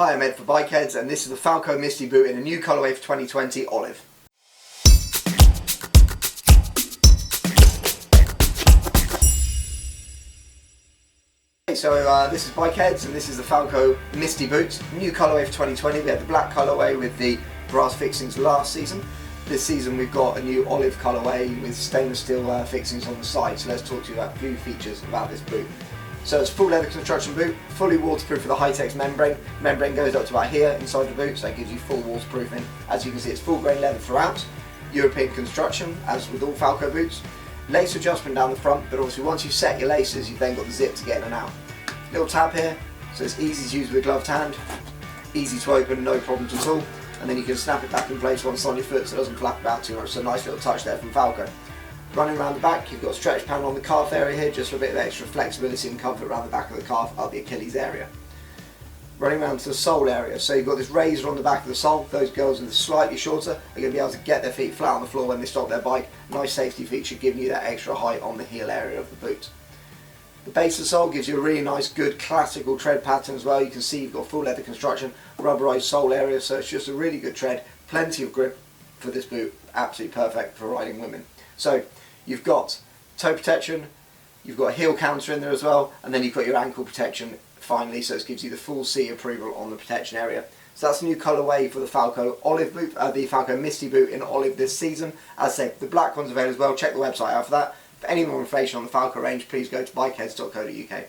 Hi, I'm Ed for Bikerheadz, and this is the FALCO Misty boot in a new colourway for 2020, olive. So this is Bikerheadz, and this is the FALCO Misty boot, new colourway for 2020. We had the black colourway with the brass fixings last season. This season we've got a new olive colourway with stainless steel fixings on the side. So let's talk to you about a few features about this boot. So it's a full leather construction boot, fully waterproof with a high-tex membrane. Membrane goes up to about here inside the boot, so that gives you full waterproofing. As you can see, it's full grain leather throughout. European construction, as with all FALCO boots. Lace adjustment down the front, but obviously once you've set your laces, you've then got the zip to get in and out. Little tab here, so it's easy to use with a gloved hand. Easy to open, no problems at all. And then you can snap it back in place once on your foot so it doesn't flap about too much. So a nice little touch there from FALCO. Running around the back, you've got a stretch panel on the calf area here, just for a bit of extra flexibility and comfort around the back of the calf, up the Achilles area. Running around to the sole area, so you've got this razor on the back of the sole. Those girls that are slightly shorter are going to be able to get their feet flat on the floor when they stop their bike. Nice safety feature, giving you that extra height on the heel area of the boot. The base of the sole gives you a really nice, good, classical tread pattern as well. You can see you've got full leather construction, rubberized sole area, so it's just a really good tread. Plenty of grip for this boot, absolutely perfect for riding women. So you've got toe protection, you've got a heel counter in there as well, and then you've got your ankle protection finally, so it gives you the full C approval on the protection area. So that's a new colourway for the FALCO olive boot, the FALCO Misty boot in olive this season. As I said, the black one's available as well. Check the website out for that. For any more information on the FALCO range, please go to bikerheadz.co.uk.